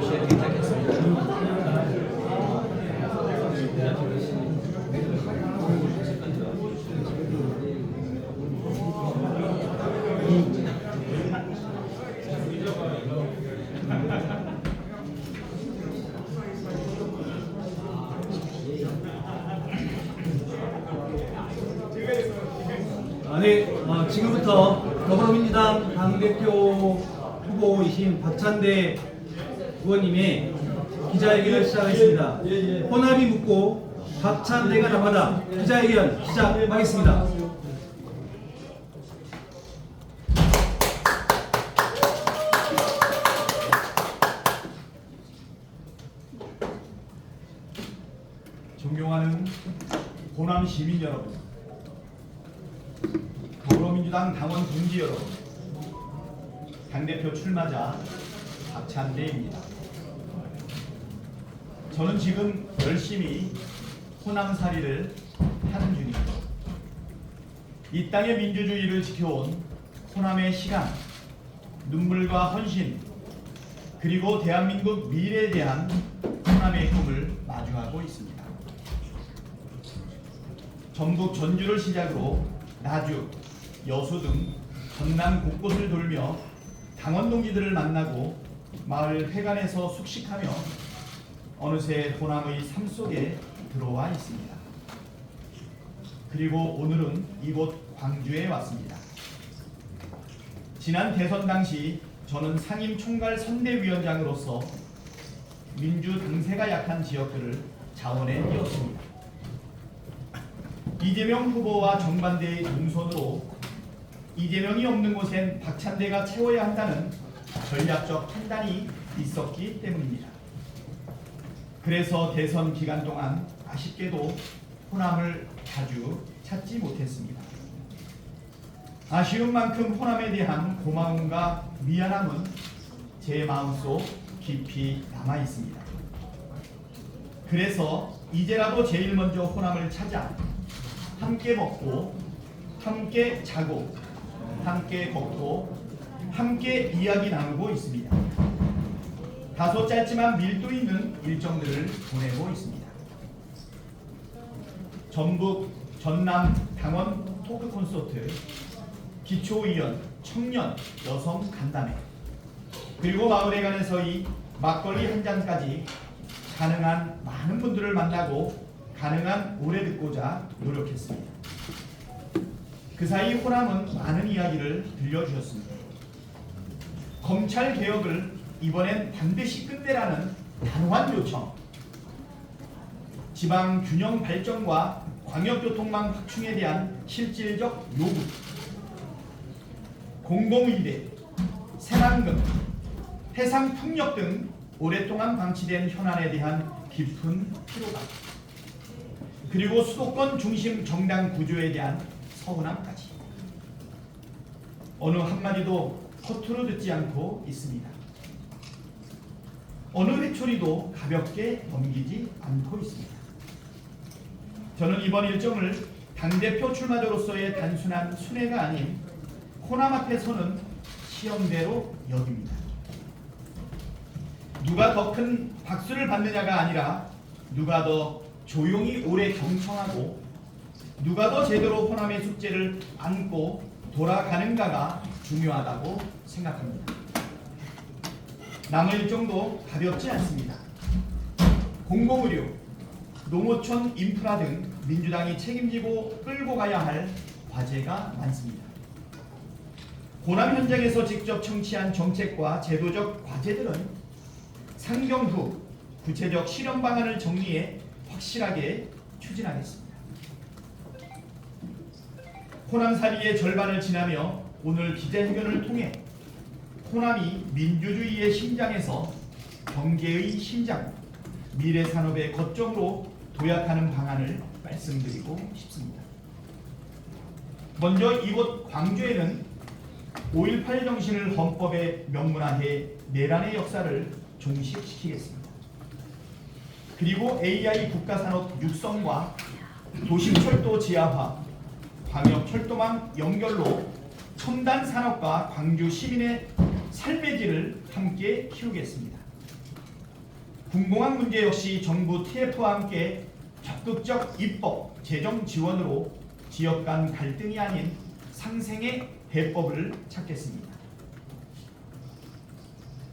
7시에 도착했습니다. 지금부터 더불어민주당 당대표 후보이신 박찬대 의원님의 기자회견을 시작하겠습니다. 호남이 묻고 박찬대가 답하다 기자회견 시작하겠습니다. 존경하는 호남 시민 여러분, 더불어민주당 당원 동지 여러분, 당대표 출마자 박찬대입니다. 저는 지금 열심히 호남살이를 하는 중입니다. 이 땅의 민주주의를 지켜온 호남의 시간, 눈물과 헌신, 그리고 대한민국 미래에 대한 호남의 꿈을 마주하고 있습니다. 전북 전주를 시작으로 나주, 여수 등 전남 곳곳을 돌며 당원 동지들을 만나고 마을 회관에서 숙식하며 어느새 호남의 삶 속에 들어와 있습니다. 그리고 오늘은 이곳 광주에 왔습니다. 지난 대선 당시 저는 상임 총괄 선대위원장으로서 민주 당세가 약한 지역들을 자원해 이었습니다. 이재명 후보와 정반대의 동선으로 이재명이 없는 곳엔 박찬대가 채워야 한다는 전략적 판단이 있었기 때문입니다. 그래서 대선 기간 동안 아쉽게도 호남을 자주 찾지 못했습니다. 아쉬운 만큼 호남에 대한 고마움과 미안함은 제 마음속 깊이 남아 있습니다. 그래서 이제라도 제일 먼저 호남을 찾아 함께 먹고, 함께 자고, 함께 걷고, 함께 이야기 나누고 있습니다. 다소 짧지만 밀도 있는 일정들을 보내고 있습니다. 전북, 전남 당원 토크 콘서트, 기초의원, 청년, 여성 간담회, 그리고 마을회관에서의 막걸리 한 잔까지 가능한 많은 분들을 만나고 가능한 오래 듣고자 노력했습니다. 그 사이 호남은 많은 이야기를 들려주셨습니다. 검찰 개혁을 이번엔 반드시 끝내라는 단호한 요청, 지방 균형 발전과 광역교통망 확충에 대한 실질적 요구, 공공의대, 새만금, 해상풍력 등 오랫동안 방치된 현안에 대한 깊은 피로감, 그리고 수도권 중심 정당 구조에 대한 서운함까지 어느 한마디도 허투루 듣지 않고 있습니다. 어느 회초리도 가볍게 넘기지 않고 있습니다. 저는 이번 일정을 당대표 출마자로서의 단순한 순회가 아닌 호남 앞에 서는 시험대로 여깁니다. 누가 더 큰 박수를 받느냐가 아니라 누가 더 조용히 오래 경청하고 누가 더 제대로 호남의 숙제를 안고 돌아가는가가 중요하다고 생각합니다. 남은 일정도 가볍지 않습니다. 공공의료, 농어촌 인프라 등 민주당이 책임지고 끌고 가야 할 과제가 많습니다. 호남 현장에서 직접 청취한 정책과 제도적 과제들은 상경 후 구체적 실현 방안을 정리해 확실하게 추진하겠습니다. 호남살이의 절반을 지나며 오늘 기자회견을 통해 호남이 민주주의의 심장에서 경제의 심장, 미래산업의 거점으로 도약하는 방안을 말씀드리고 싶습니다. 먼저 이곳 광주에는 5.18 정신을 헌법에 명문화해 내란의 역사를 종식시키겠습니다. 그리고 AI 국가산업 육성과 도심철도 지하화, 광역철도망 연결로 첨단 산업과 광주 시민의 삶의 질을 함께 키우겠습니다. 군공학 문제 역시 정부 TF와 함께 적극적 입법, 재정 지원으로 지역 간 갈등이 아닌 상생의 대법을 찾겠습니다.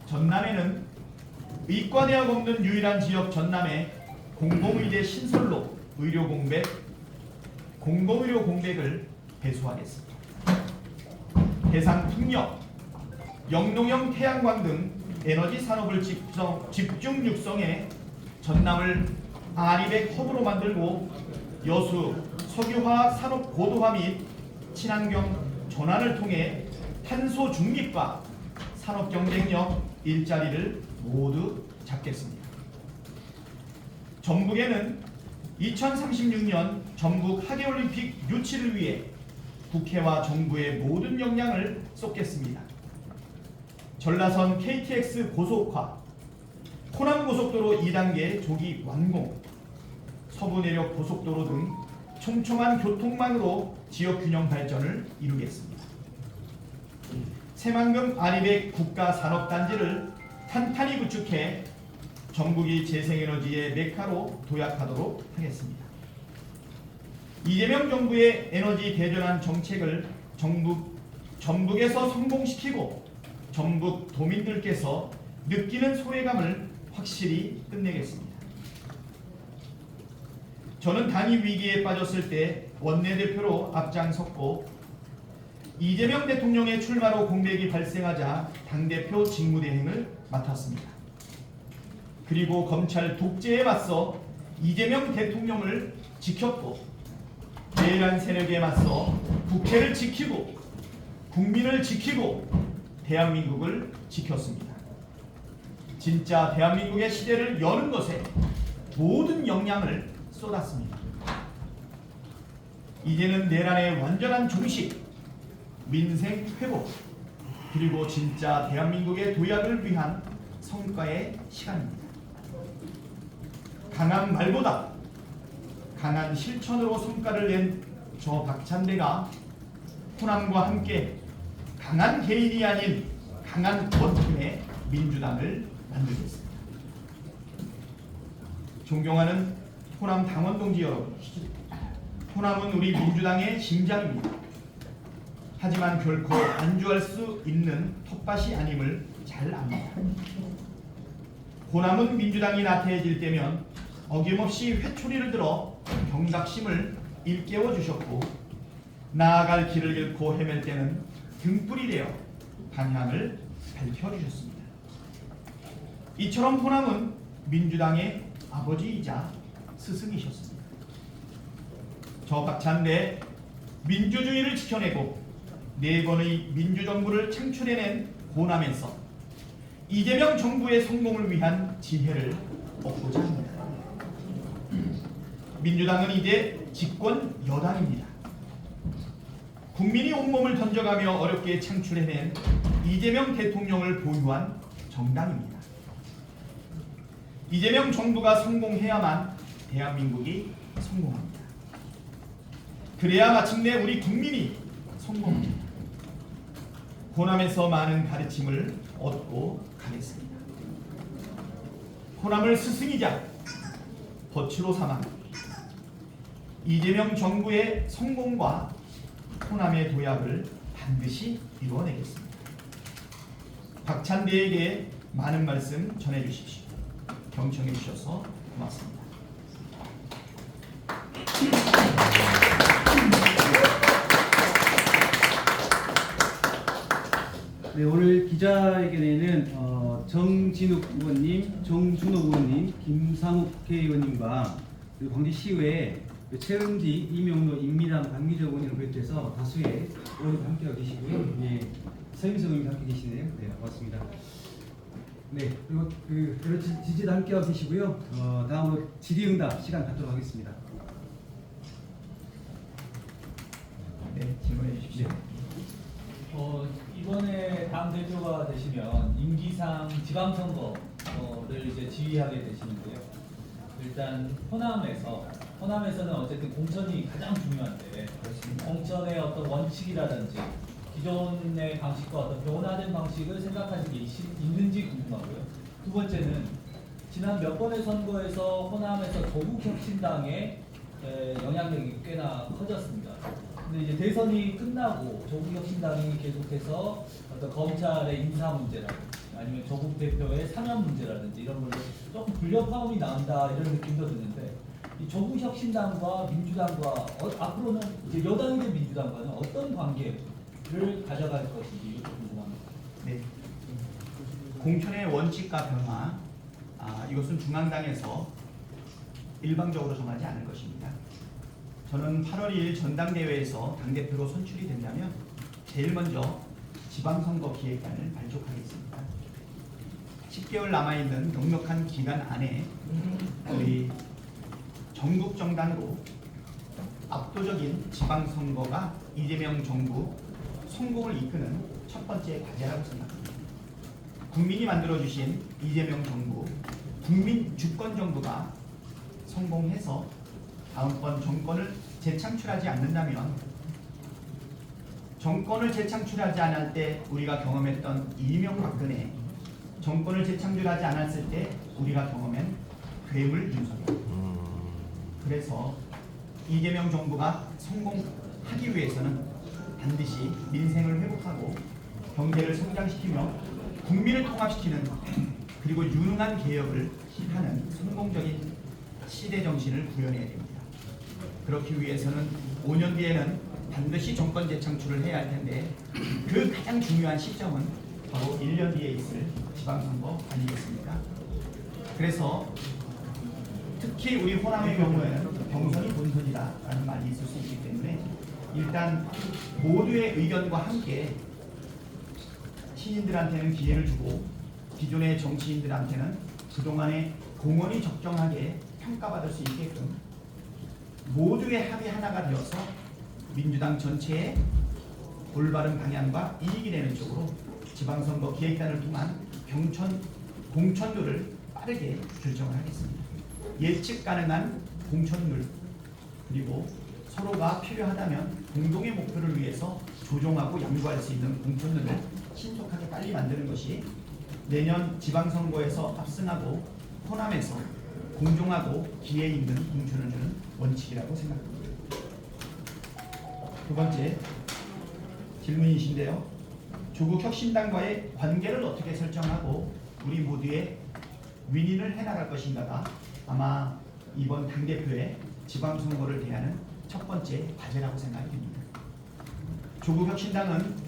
전남에는 의과대학 없는 유일한 지역 전남에 공공의대 신설로 공공의료 공백을 해소하겠습니다. 해상 풍력, 영농형 태양광 등 에너지 산업을 집중 육성해 전남을 아리백 허브로 만들고 여수, 석유화학 산업 고도화 및 친환경 전환을 통해 탄소 중립과 산업 경쟁력, 일자리를 모두 잡겠습니다. 전북에는 2036년 전북 하계올림픽 유치를 위해 국회와 정부의 모든 역량을 쏟겠습니다. 전라선 KTX 고속화, 호남고속도로 2단계 조기 완공, 서부내륙 고속도로 등 촘촘한 교통망으로 지역균형 발전을 이루겠습니다. 새만금 아리백 국가산업단지를 탄탄히 구축해 전북이 재생에너지의 메카로 도약하도록 하겠습니다. 이재명 정부의 에너지 대전환 정책을 전북에서 성공시키고 전북 도민들께서 느끼는 소외감을 확실히 끝내겠습니다. 저는 당이 위기에 빠졌을 때 원내대표로 앞장섰고 이재명 대통령의 출마로 공백이 발생하자 당대표 직무대행을 맡았습니다. 그리고 검찰 독재에 맞서 이재명 대통령을 지켰고 내란 세력에 맞서 국회를 지키고 국민을 지키고 대한민국을 지켰습니다. 진짜 대한민국의 시대를 여는 것에 모든 역량을 쏟았습니다. 이제는 내란의 완전한 종식, 민생 회복, 그리고 진짜 대한민국의 도약을 위한 성과의 시간입니다. 강한 말보다 강한 실천으로 성과를 낸 저 박찬대가 호남과 함께 강한 개인이 아닌 강한 원팀의 민주당을 만들겠습니다. 존경하는 호남 당원 동지 여러분, 호남은 우리 민주당의 심장입니다. 하지만 결코 안주할 수 있는 텃밭이 아님을 잘 압니다. 호남은 민주당이 나태해질 때면 어김없이 회초리를 들어 경각심을 일깨워 주셨고 나아갈 길을 잃고 헤맬 때는 등불이 되어 방향을 밝혀주셨습니다. 이처럼 호남은 민주당의 아버지이자 스승이셨습니다. 저 박찬대 민주주의를 지켜내고 4번의 민주정부를 창출해낸 호남에서 이재명 정부의 성공을 위한 지혜를 얻고자 합니다. 민주당은 이제 집권 여당입니다. 국민이 온몸을 던져가며 어렵게 창출해낸 이재명 대통령을 보유한 정당입니다. 이재명 정부가 성공해야만 대한민국이 성공합니다. 그래야 마침내 우리 국민이 성공합니다. 호남에서 많은 가르침을 얻고 가겠습니다. 호남을 스승이자 거치로 삼아 이재명 정부의 성공과 호남의 도약을 반드시 이루어내겠습니다. 박찬대에게 많은 말씀 전해주십시오. 경청해 주셔서 고맙습니다. 네, 오늘 기자회견에는 정진욱 의원님, 정준호 의원님, 김상욱 국회의원님과 그리고 광주시의회 최은지, 이명로, 임미남, 강미정 의원님을 비롯해서 다수의 의원님 함께하고 계시고요. 예, 서임석 의원님 함께 계시네요. 네, 고맙습니다. 네, 그리고 여러 지지도 함께하고 계시고요. 다음으로 질의응답 시간 갖도록 하겠습니다. 네, 질문해 주십시오. 이번에 당 대표가 되시면 임기상 지방선거를 이제 지휘하게 되시는데요. 일단 호남에서는 어쨌든 공천이 가장 중요한데 공천의 어떤 원칙이라든지 기존의 방식과 어떤 변화된 방식을 생각하시는 게 있는지 궁금하고요. 두 번째는 지난 몇 번의 선거에서 호남에서 조국혁신당의 영향력이 꽤나 커졌습니다. 근데 이제 대선이 끝나고 조국혁신당이 계속해서 어떤 검찰의 인사 문제라든지 아니면 조국 대표의 사면 문제라든지 이런 걸로 조금 불협화음이 나온다 이런 느낌도 드는데 이 조국혁신당과 민주당과 앞으로는 이제 여당이 된 민주당과는 어떤 관계를 가져갈 것인지 궁금합니다. 네. 공천의 원칙과 변화, 이것은 중앙당에서 일방적으로 정하지 않을 것입니다. 저는 8월 2일 전당대회에서 당대표로 선출이 된다면 제일 먼저 지방선거 기획단을 발족하겠습니다. 10개월 남아있는 넉넉한 기간 안에 우리 전국 정당으로 압도적인 지방선거가 이재명 정부 성공을 이끄는 첫 번째 과제라고 생각합니다. 국민이 만들어주신 이재명 정부, 국민 주권 정부가 성공해서 다음번 정권을 재창출하지 않는다면 정권을 재창출하지 않을 때 우리가 경험했던 이명박근혜, 정권을 재창출하지 않았을 때 우리가 경험한 괴물 윤석열. 그래서 이재명 정부가 성공하기 위해서는 반드시 민생을 회복하고 경제를 성장시키며 국민을 통합시키는 그리고 유능한 개혁을 하는 성공적인 시대 정신을 구현해야 됩니다. 그렇기 위해서는 5년 뒤에는 반드시 정권 재창출을 해야 할 텐데 그 가장 중요한 시점은 바로 1년 뒤에 있을 지방선거 아니겠습니까? 그래서 특히 우리 호남의 경우에는 경선이 본선이다라는 말이 있을 수 있기 때문에 일단 모두의 의견과 함께 시민들한테는 기회를 주고 기존의 정치인들한테는 그동안의 공헌이 적정하게 평가받을 수 있게끔 모두의 합이 하나가 되어서 민주당 전체의 올바른 방향과 이익이 되는 쪽으로 지방선거 기획단을 통한 공천률을 빠르게 결정을 하겠습니다. 예측 가능한 공천률 그리고 서로가 필요하다면 공동의 목표를 위해서 조정하고 양보할 수 있는 공천률을 신속하게 빨리 만드는 것이 내년 지방선거에서 압승하고 호남에서 공정하고 기회 있는 공천을 주는 원칙이라고 생각합니다. 두 번째 질문이신데요. 조국 혁신당과의 관계를 어떻게 설정하고 우리 모두의 윈윈을 해나갈 것인가가 아마 이번 당대표의 지방선거를 대하는 첫 번째 과제라고 생각이 됩니다. 조국 혁신당은